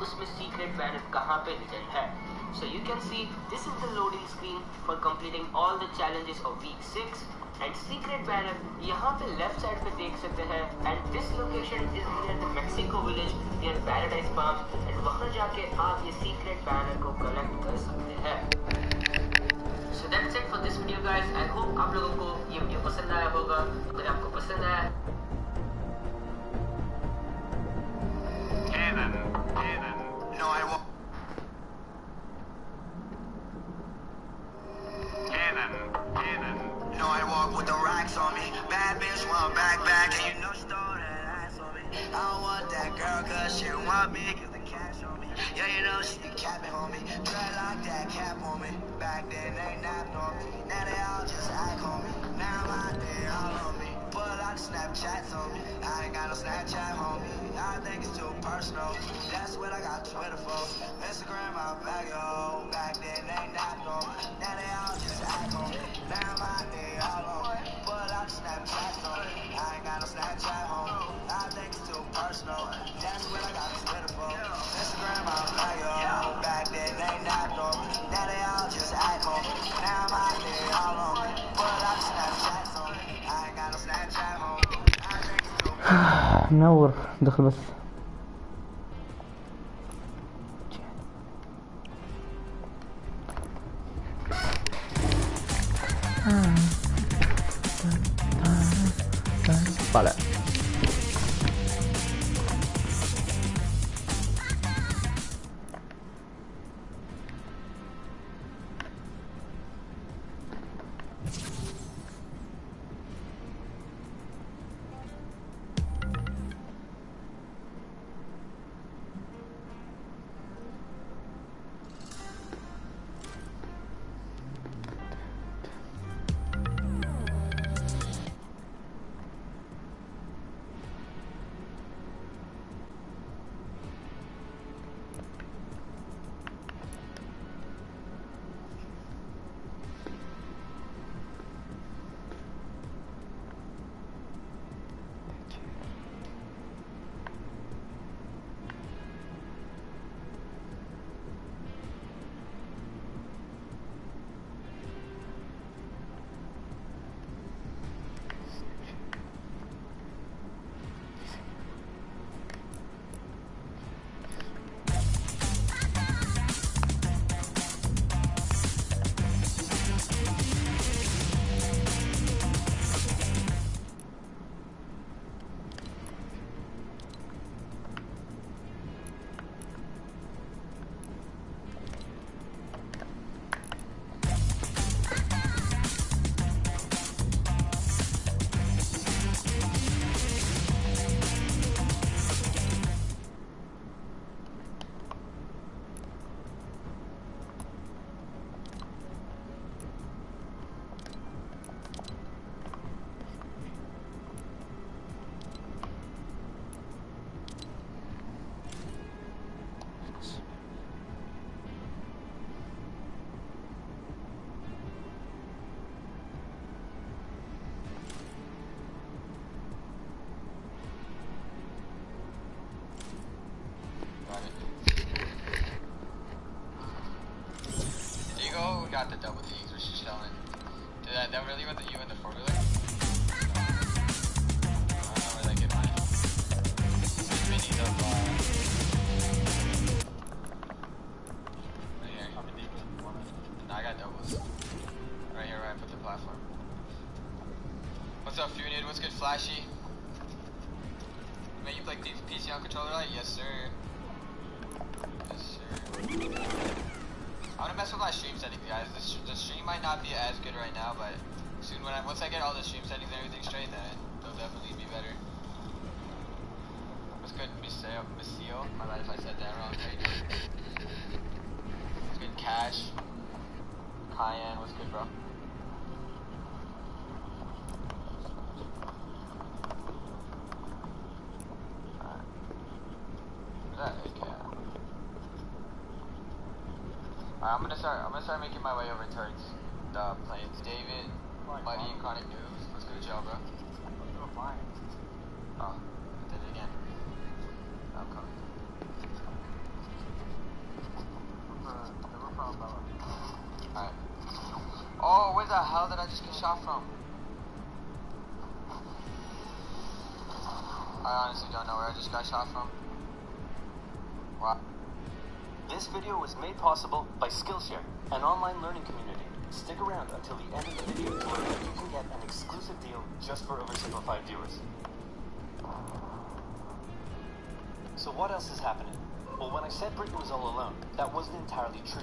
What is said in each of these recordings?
उसमें secret banner कहाँ पे हिडन है. So you can see this is the loading screen for completing all the challenges of week 6 and secret banner यहाँ पे left side पे देख सकते हैं and this location is near the Mexico village near Paradise Palm and वहाँ जाके आप ये secret banner को collect कर सकते हैं. So that's it for this video guys. I hope आप लोगों को ये वीडियो पसंद आया होगा. अगर आपको पसंद आया no I won't. No, I walk with the racks on me. Bad bitch want back, and you know she throw that ass on me. I don't want that girl cause she want me, cause the cash on me. Yeah, you know she be capping on me. Dreadlock that cap on me. Back then they napped on me. Now they all just act on me. Now my they all on me. Pull out the Snapchats on me. I ain't got no Snapchat homie. I think it's too personal. That's what I got Twitter for. Instagram my bag, yo. Back then they napped on me. Now they all just act on me. Now my they all on me. Pull out the Snapchats on me. I ain't got no Snapchat homie. I think it's too personal. That's what I got Twitter for. Instagram my bag, yo. Back then they napped on me. Now they all just act on me. Now my they all on me. Pull out the Snapchats on me. I ain't got no Snapchat homie. I think it's too personal. نور دخل بس. طالع got the double D's where she's chilling. Did that really went to you in the four-wheeler? I don't know where that kid went. There's minis of, right here. No, I got doubles. Right here, right at the platform. What's up, Funid? What's good, Flashy? Man, you play PC on controller light? Yes, sir. Yes, sir. I'm gonna mess with my stream settings, guys. The stream might not be as good right now, but soon once I get all the stream settings and everything straight, then it'll definitely be better. What's good, Missio? My bad if I said that wrong. How you doing? What's good, Cash? Cayenne, what's good, bro? I'm gonna start making my way over towards the plains. David, Muddy, and Chronic News. Let's go to jail, bro. Oh, I did it again. I'm coming. I just get shot from? I honestly don't know where I just got shot from. Wow. This video was made possible by Skillshare, an online learning community. Stick around until the end of the video to learn that you can get an exclusive deal just for oversimplified viewers. So what else is happening? Well, when I said Britain was all alone, that wasn't entirely true.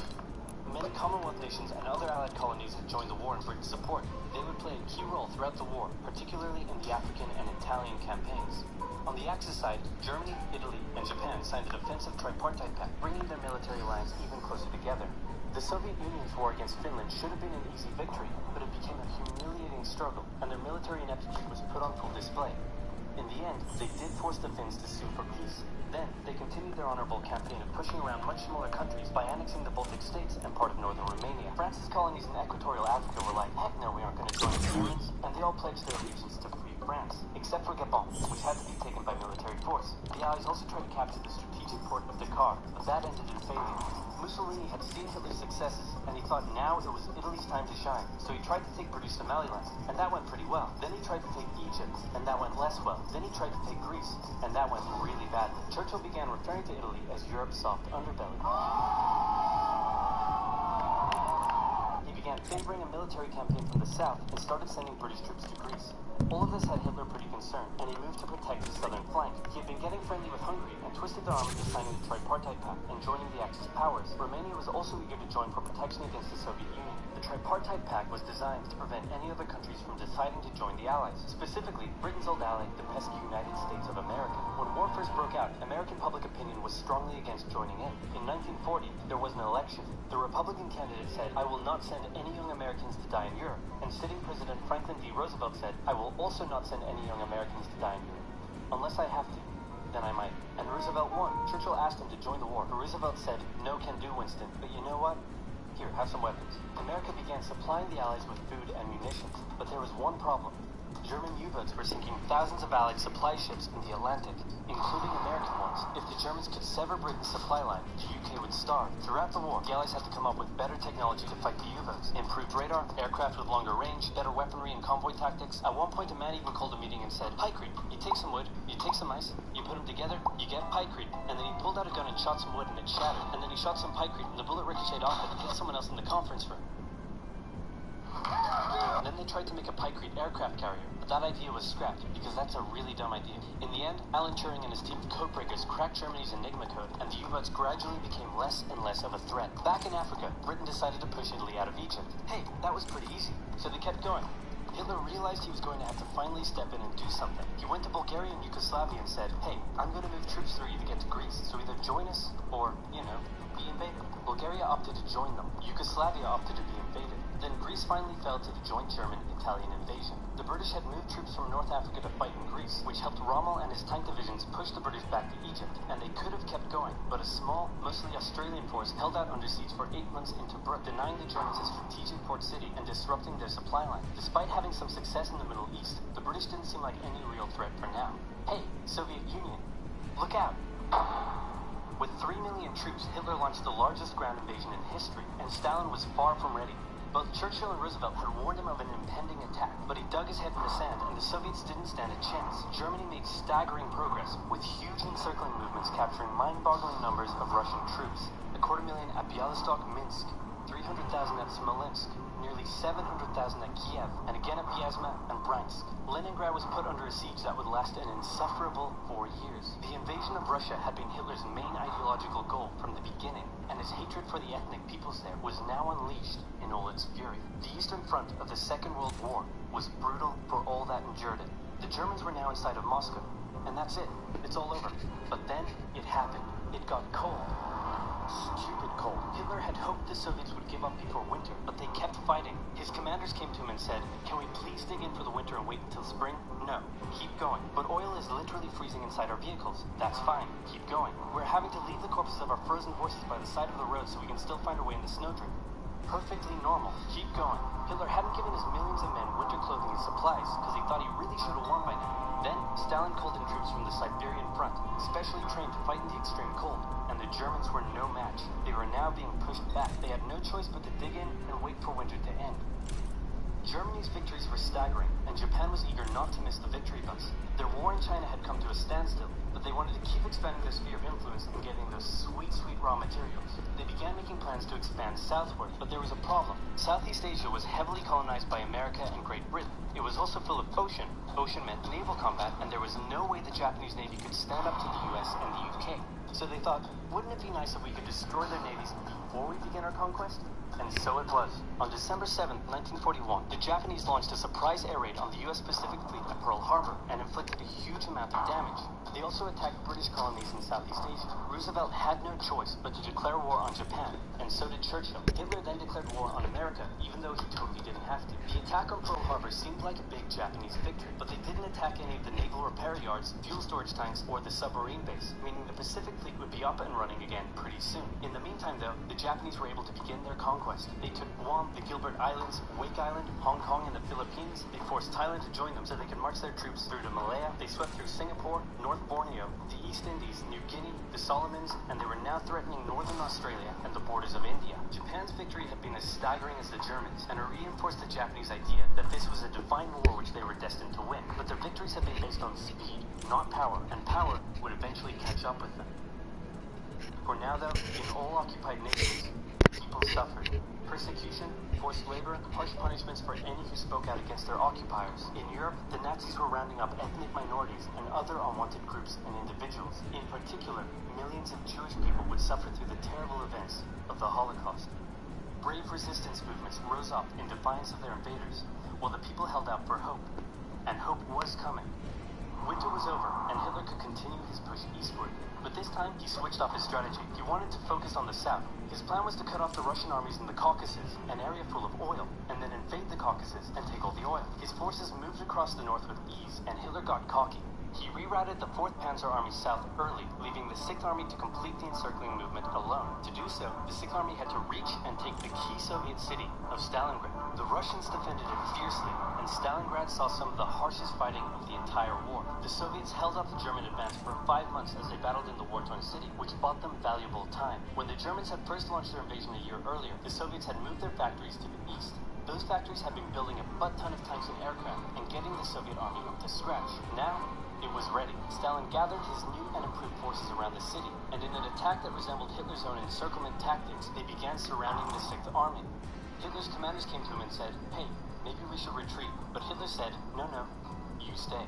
Many Commonwealth nations and other allied colonies had joined the war in Britain's support. They would play a key role throughout the war, particularly in the African and Italian campaigns. On the Axis side, Germany, Italy, and Japan signed a defensive tripartite pact, bringing their military alliance even closer together. The Soviet Union's war against Finland should have been an easy victory, but it became a humiliating struggle, and their military ineptitude was put on full display. In the end, they did force the Finns to sue for peace. Then, they continued their honorable campaign of pushing around much smaller countries by annexing the Baltic states and part of northern Romania. France's colonies in equatorial Africa were like, heck no, we aren't going to join the Germans, and they all pledged their allegiance to free France, except for Gabon, which had to be taken by military force. The Allies also tried to capture the strategic port of Dakar, but that ended in failure. Mussolini had seen Hitler's successes, and he thought now it was Italy's time to shine, so he tried to take British Somaliland, and that went pretty well. Then he tried to take Egypt, and that went less well. Then he tried to take Greece, and that went really badly. Churchill began referring to Italy as Europe's soft underbelly. He began favoring a military campaign from the south and started sending British troops to Greece. All of this had Hitler pretty concerned, and he moved to protect his southern flank. He had been getting friendly with Hungary and twisted their arm into signing the tripartite pact and joining the Axis powers. Romania was also eager to join for protection against the Soviet Union. The tripartite pact was designed to prevent any other countries from deciding to join the Allies, specifically Britain's old ally, the pesky United States of America. When war first broke out, American public opinion was strongly against joining in. In 1940, there was an election. The Republican candidate said, "I will not send any young Americans to die in Europe." And sitting President Franklin D. Roosevelt said, "I will also not send any young Americans to die in Europe. Unless I have to, then I might." And Roosevelt won. Churchill asked him to join the war, but Roosevelt said, "No can do, Winston. But you know what? Here, have some weapons." America began supplying the Allies with food and munitions, but there was one problem. German U-boats were sinking thousands of Allied supply ships in the Atlantic, including American ones. If the Germans could sever Britain's supply line, the UK would starve. Throughout the war, the Allies had to come up with better technology to fight the U-boats. Improved radar, aircraft with longer range, better weaponry and convoy tactics. At one point, a man even called a meeting and said, "Pykrete, you take some wood, you take some ice, you put them together, you get pykrete." And then he pulled out a gun and shot some wood and it shattered. And then he shot some pykrete and the bullet ricocheted off it and hit someone else in the conference room. And then they tried to make a pykrete aircraft carrier, but that idea was scrapped because that's a really dumb idea. In the end, Alan Turing and his team of codebreakers cracked Germany's Enigma code, and the U-boats gradually became less and less of a threat. Back in Africa, Britain decided to push Italy out of Egypt. Hey, that was pretty easy, so they kept going. Hitler realized he was going to have to finally step in and do something. He went to Bulgaria and Yugoslavia and said, "Hey, I'm going to move troops through you to get to Greece, so either join us or, be invaded." Bulgaria opted to join them. Yugoslavia opted to be invaded. Then Greece finally fell to the joint German-Italian invasion. The British had moved troops from North Africa to fight in Greece, which helped Rommel and his tank divisions push the British back to Egypt, and they could have kept going, but a small, mostly Australian force held out under siege for 8 months in Tobruk, denying the Germans a strategic port city and disrupting their supply line. Despite having some success in the Middle East, the British didn't seem like any real threat for now. Hey, Soviet Union, look out! With 3 million troops, Hitler launched the largest ground invasion in history, and Stalin was far from ready. Both Churchill and Roosevelt had warned him of an impending attack, but he dug his head in the sand, and the Soviets didn't stand a chance. Germany made staggering progress, with huge encircling movements capturing mind-boggling numbers of Russian troops. 250,000 at Bialystok, Minsk, 300,000 at Smolensk, nearly 700,000 at Kiev, and again at Vyazma and Bryansk. Leningrad was put under a siege that would last an insufferable 4 years. The invasion of Russia had been Hitler's main ideological goal from the beginning, and his hatred for the ethnic peoples there was now unleashed in all its fury. The Eastern Front of the Second World War was brutal for all that endured it. The Germans were now inside of Moscow, and that's it. It's all over. But then, it happened. It got cold. Stupid cold. Hitler had hoped the Soviets would give up before winter, but they kept fighting. His commanders came to him and said, "Can we please dig in for the winter and wait until spring?" "No. Keep going." "But oil is literally freezing inside our vehicles." "That's fine. Keep going." "We're having to leave the corpses of our frozen horses by the side of the road so we can still find our way in the snowdrift." "Perfectly normal. Keep going." Hitler hadn't given his millions of men winter clothing and supplies because he thought he really should have won by now. Then, Stalin called in troops from the Siberian front, specially trained to fight in the extreme cold, and the Germans were no match. They were now being pushed back. They had no choice but to dig in and wait for winter to end. Germany's victories were staggering, and Japan was eager not to miss the victory bus. Their war in China had come to a standstill, but they wanted to keep expanding their sphere of influence and getting those sweet, sweet raw materials. They began making plans to expand southward, but there was a problem. Southeast Asia was heavily colonized by America and Great Britain. It was also full of ocean. Ocean meant naval combat, and there was no way the Japanese Navy could stand up to the US and the UK. So they thought, wouldn't it be nice if we could destroy their navies before we begin our conquest? And so it was. On December 7, 1941, the Japanese launched a surprise air raid on the US Pacific Fleet at Pearl Harbor and inflicted a huge amount of damage. They also attacked British colonies in Southeast Asia. Roosevelt had no choice but to declare war on Japan, and so did Churchill. Hitler then declared war on America, even though he totally didn't have to. The attack on Pearl Harbor seemed like a big Japanese victory, but they didn't attack any of the naval repair yards, fuel storage tanks, or the submarine base, meaning the Pacific Fleet would be up and running again pretty soon. In the meantime, though, the Japanese were able to begin their conquest. They took Guam, the Gilbert Islands, Wake Island, Hong Kong, and the Philippines. They forced Thailand to join them so they could march their troops through to Malaya. They swept through Singapore, North Borneo, the East Indies, New Guinea, the Solomons, and they were now threatening northern Australia and the borders of India. Japan's victory had been as staggering as the Germans, and it reinforced the Japanese idea that this was a divine war which they were destined to win. But their victories had been based on speed, not power, and power would eventually catch up with them. For now, though, in all occupied nations, people suffered. Persecution, forced labor, harsh punishments for any who spoke out against their occupiers. In Europe, the Nazis were rounding up ethnic minorities and other unwanted groups and individuals. In particular, millions of Jewish people would suffer through the terrible events of the Holocaust. Brave resistance movements rose up in defiance of their invaders, while the people held out for hope. And hope was coming. Winter was over, and Hitler could continue his push eastward. But this time, he switched up his strategy. He wanted to focus on the south. His plan was to cut off the Russian armies in the Caucasus, an area full of oil, and then invade the Caucasus and take all the oil. His forces moved across the north with ease, and Hitler got cocky. He rerouted the 4th Panzer Army south early, leaving the 6th Army to complete the encircling movement alone. To do so, the 6th Army had to reach and take the key Soviet city of Stalingrad. The Russians defended it fiercely, and Stalingrad saw some of the harshest fighting of the entire war. The Soviets held up the German advance for 5 months as they battled in the war-torn city, which bought them valuable time. When the Germans had first launched their invasion a year earlier, the Soviets had moved their factories to the east. Those factories had been building a butt-ton of tanks and aircraft and getting the Soviet army up to scratch. Now, it was ready. Stalin gathered his new and improved forces around the city, and in an attack that resembled Hitler's own encirclement tactics, they began surrounding the 6th Army. Hitler's commanders came to him and said, "Hey, maybe we should retreat." But Hitler said, "No, you stay."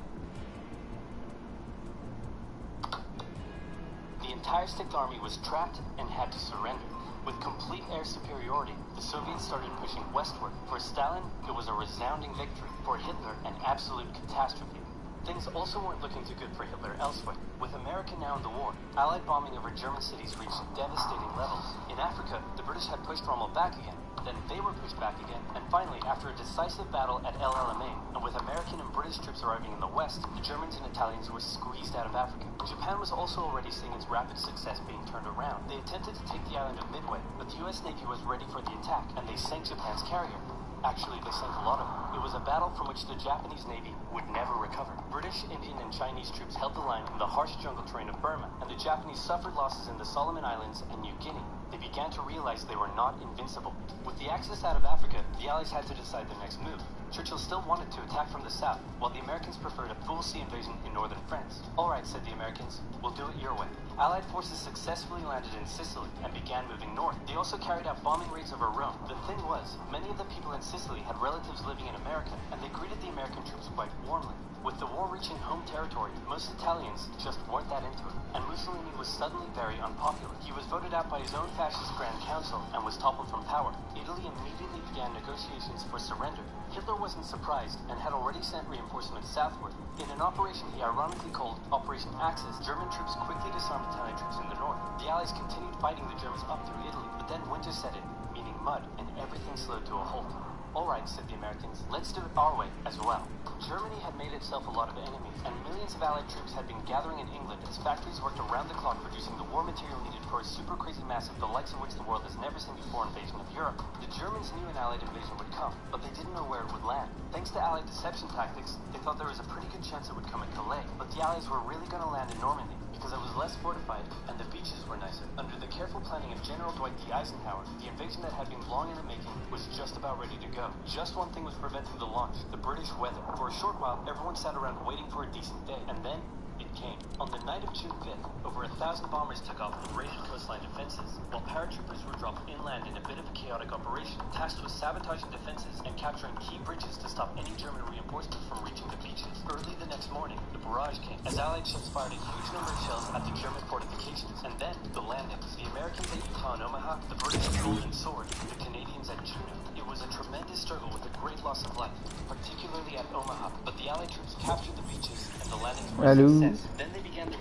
The entire 6th Army was trapped and had to surrender. With complete air superiority, the Soviets started pushing westward. For Stalin, it was a resounding victory. For Hitler, an absolute catastrophe. Things also weren't looking too good for Hitler elsewhere. With America now in the war, Allied bombing over German cities reached devastating levels. In Africa, the British had pushed Rommel back again. Then they were pushed back again, and finally, after a decisive battle at El Alamein, and with American and British troops arriving in the west, the Germans and Italians were squeezed out of Africa. Japan was also already seeing its rapid success being turned around. They attempted to take the island of Midway, but the US Navy was ready for the attack, and they sank Japan's carrier. Actually, they sank a lot of them. It was a battle from which the Japanese Navy would never recover. British, Indian, and Chinese troops held the line in the harsh jungle terrain of Burma, and the Japanese suffered losses in the Solomon Islands and New Guinea. They began to realize they were not invincible. With the Axis out of Africa, the Allies had to decide their next move. Churchill still wanted to attack from the south, while the Americans preferred a full-sea invasion in northern France. "All right," said the Americans, "we'll do it your way." Allied forces successfully landed in Sicily and began moving north. They also carried out bombing raids over Rome. The thing was, many of the people in Sicily had relatives living in America, and they greeted the American troops quite warmly. With the war reaching home territory, most Italians just weren't that into it, and Mussolini was suddenly very unpopular. He was voted out by his own fascist Grand Council and was toppled from power. Italy immediately began negotiations for surrender. Hitler wasn't surprised and had already sent reinforcements southward. In an operation he ironically called Operation Axis, German troops quickly disarmed Italian troops in the north. The Allies continued fighting the Germans up through Italy, but then winter set in, meaning mud, and everything slowed to a halt. "All right," said the Americans, "let's do it our way as well." Germany had made itself a lot of enemies, and millions of Allied troops had been gathering in England as factories worked around the clock producing the war material needed for a super crazy massive, the likes of which the world has never seen before, invasion of Europe. The Germans knew an Allied invasion would come, but they didn't know where it would land. Thanks to Allied deception tactics, they thought there was a pretty good chance it would come at Calais, but the Allies were really going to land in Normandy, because it was less fortified and the beaches were nicer. Under the careful planning of General Dwight D. Eisenhower, the invasion that had been long in the making was just about ready to go. Just one thing was preventing the launch: the British weather. For a short while, everyone sat around waiting for a decent day, and then it came. On the night of June 5th, over 1,000 bombers took off and raided coastline defenses, while paratroopers were dropped inland in a bit of a chaotic operation, tasked with sabotaging defenses and capturing key bridges to stop any German reinforcements from reaching the beaches. Early the next morning, the barrage came, as Allied ships fired a huge number of shells at the German fortifications, and then the landings. The Americans at Utah and Omaha, the British at Golden Sword, the Canadians at Juneau. It was a tremendous struggle with a great loss of life, particularly at Omaha, but the Allied troops captured the beaches and the landings were a success. Then they began the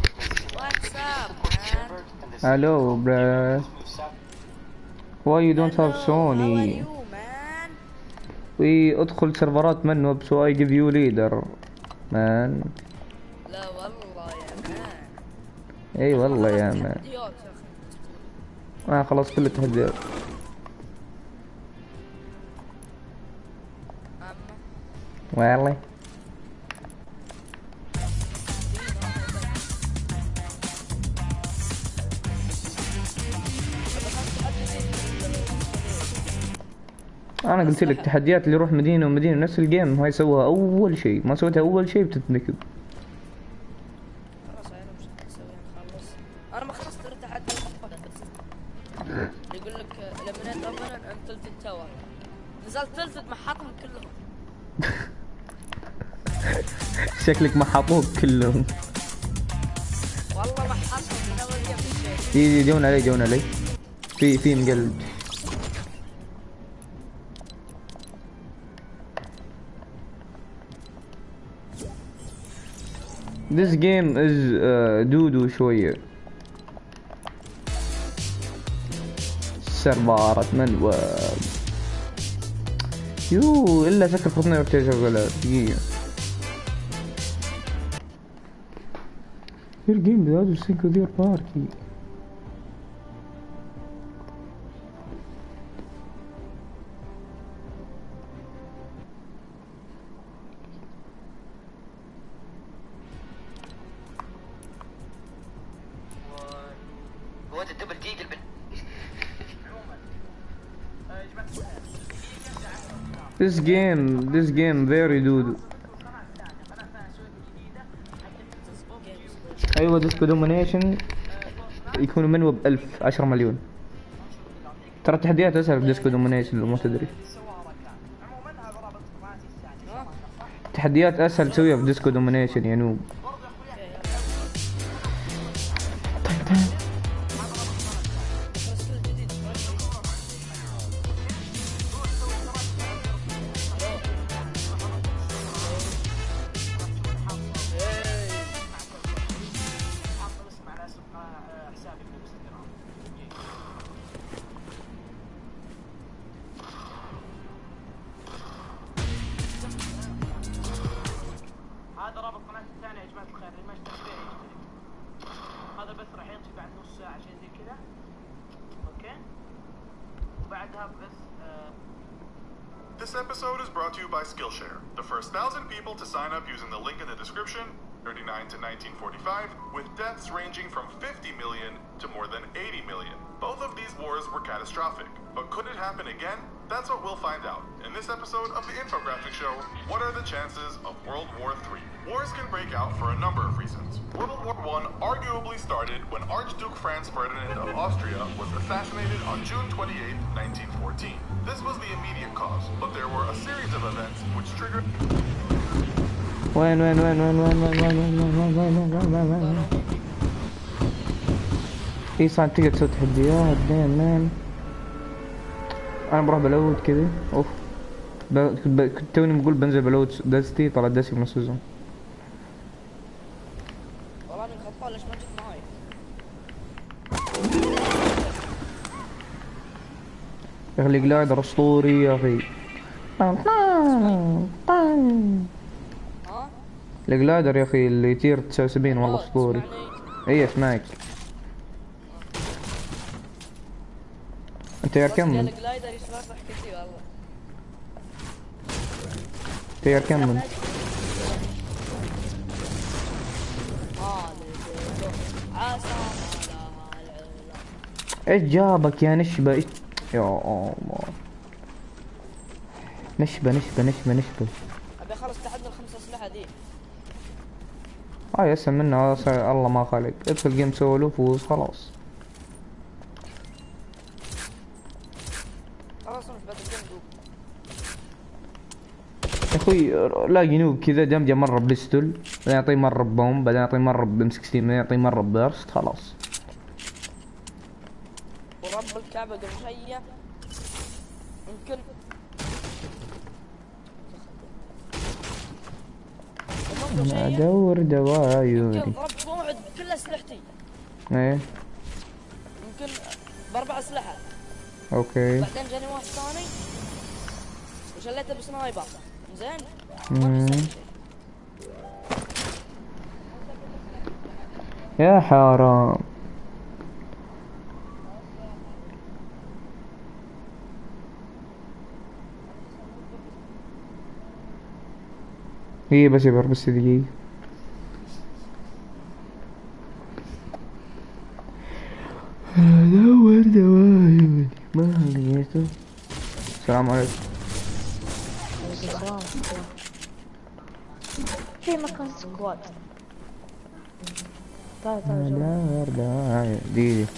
What's up, man? Hello, bruh. Why you don't have Sony? How are you, man? وادخل سيرفرات منه بسو I give you leader man. لا والله يا مان. اي والله يا مان. تحديات يا اخي. خلاص كل التحديات. والله انا قلت لك التحديات اللي يروح مدينه ومدينه نفس الجيم هاي سووها اول شيء، ما سويتها اول شيء بتتنكب. خلاص انا مش هسويها نخلص. انا ما خلصت التحدي. يقول لك لما انت اولا انت تلت التاور. نزلت تلت محطهم كلهم. شكلك محطوك كلهم. والله محطهم من اول يوم بالشيء. يجي جون علي جون علي. في مقلب. This game is دودو شوية. سربارة منوب. يو إلا فكر فورتنايت شغالة دقيقة. Your game without a sync with your party. هو الدبل ديجل This game very dude. ايوه ديسكو دومينيشن يكونوا منه ب1000 10 مليون. ترى التحديات اسهل في ديسكو دومينيشن لو ما تدري. تحديات اسهل تسويها في ديسكو دومينيشن يا نوب. هذا رابط قناتي الثانية يا جماعة الخير، اللي ما اشترك فيها يشترك. هذا بث راح يطفي بعد نص ساعة شيء زي كذا. اوكي؟ وبعدها بث This episode is brought to you by Skillshare, the first 1,000 people to sign up using the link in the description, 39 to 1945, with deaths ranging from 50 million to more than 80 million. Both of these wars were catastrophic, but could it happen again? That's what we'll find out in this episode of the infographic show, What Are the Chances of World War III? Wars can break out for a number of reasons. World War I arguably started when Archduke Franz Ferdinand of Austria was assassinated on June 28, 1914. This was the immediate cause, but there were a series of events which triggered... وين اي صعب تقدر تسوي تحديات دايم مان. انا بروح بلود كذا اوف كنت توني بقول بنزل بلود داستي طلعت داستي بنص السيزون. والله انا غلطان ليش ما جيت معاي؟ يا اخي الجلايدر اسطوري يا اخي. ها؟ الجلايدر يا اخي اللي يطير 79 والله اسطوري. اي اسمعك. انت يا كم؟ الجلايدر يسمع ضحكتي والله. انت يا كم من؟ عسى ما لها العلا. ايش جابك يا نشبة؟ ايش يا الله. نشبة نشبة نشبة نشبة. ابي اخلص تحدي الخمس اسلحة ذي. هاي اسهل منه الله ما خلق. ادخل جيم سولو فوز خلاص. خلاص مش بعد الجيم. يا اخوي لاقي نوب كذا دمجه مرة بليستول، بعدين يعطيه مرة ببوم، بعدين يعطيه مرة بام 16، بعدين يعطيه مرة ببيرست خلاص. ورب الكعبة قبل شوية يمكن انا ادور دواء عيوني. يمكن ضربت موعد بكل اسلحتي. ايه يمكن باربع اسلحة. اوكي. بعدين جاني واحد ثاني وشليته بسنايبر. زين. يا حرام. هي بس يبر بس دقيقة. ادور دواء ما لقيته. السلام عليكم. في مكان سكواد. تعال ادور دواء دقيقة.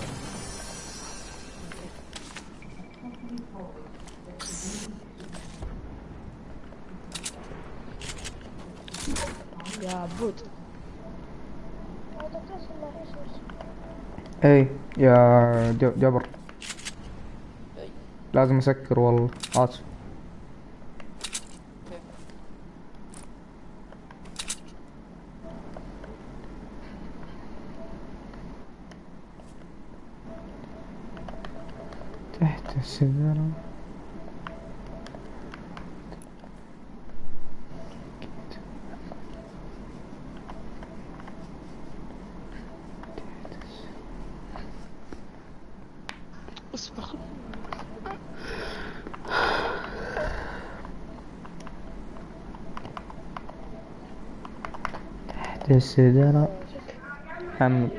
يا عبود. اي يا جبر لازم اسكر والله اسف. تحت السيارة اصبر. تحت السيارة. محمد.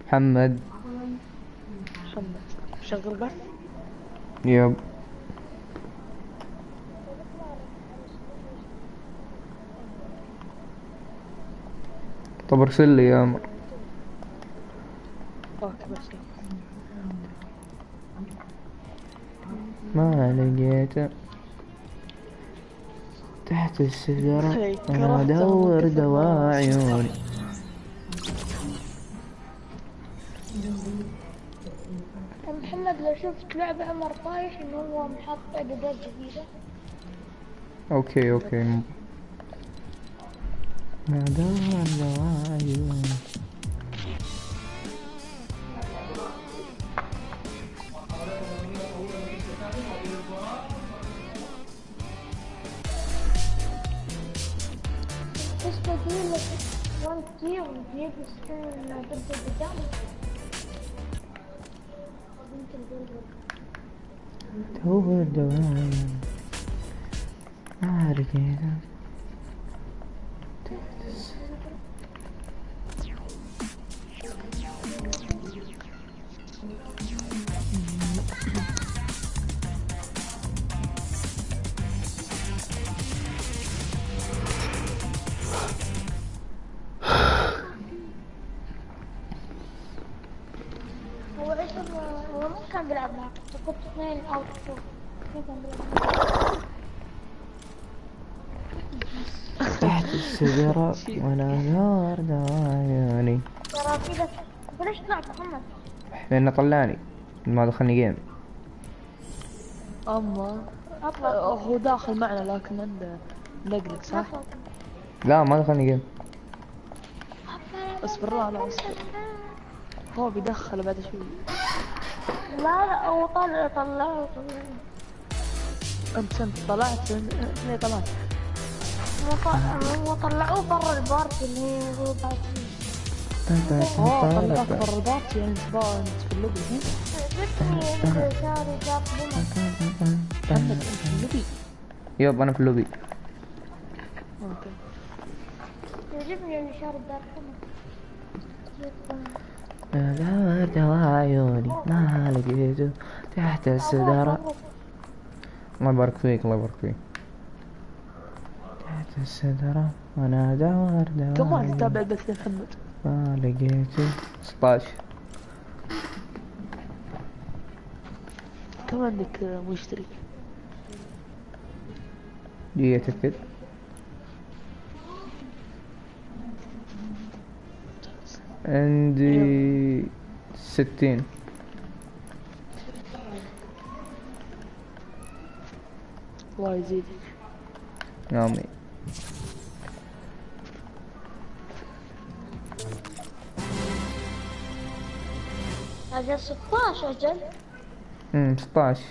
محمد. شغل بث. يب. طب ارسل لي يا عمر. اوكي بس ما لقيته تحت الشجرة. انا ادور دواء عيوني. محمد لو شفت لعبة عمر طايح انه هو محط اعدادات جديدة. اوكي اوكي. ادور دواء عيوني. بس بديلك وان كتير وجيب سكين ضد الرجال. دور دواء عيوني. ما لقيته. هو ما كان بيلعب معك، كنت اثنين او شوف كان بيلعب تحت الشجرة وانا نار عيوني. ترى كذا. ليش طلعت محمد؟ لانه طلعني ما دخلني جيم. اما هو داخل معنا لكن عنده نقلق صح؟ لا ما دخلني جيم. اصبر لا اصبر. هو بيدخل بعد شوي. لا هو طلعه. انت طلعت اثنين طلعت. هو طلعوه برا البارتي اللي هي هو بارتي. طلعوك برا البارتي يعني انت في اللوبي الحين. جبني شاري جاب بنا. انت في اللوبي. يب انا في اللوبي. اوكي. يعجبني اللي شاري دار دورت وعيوني ما لقيته تحت السدرة. الله يبارك فيك الله يبارك فيك. تحت السدرة وانا دور كم واحد يتابع البث يا محمد؟ ما لقيته 16. كم عندك مشترك؟ دي اتأكد. عندي 60. الله يزيدك. آمين. هذا 16 أجل. 16.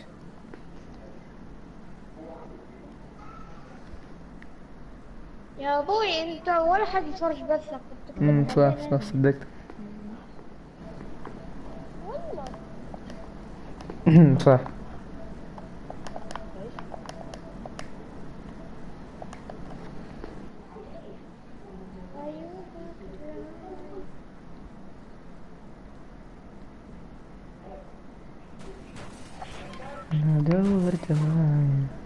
يا أبوي أنت ولا حد يتفرج بثك. صح صدقت. والله. صح. أنا دورت معاي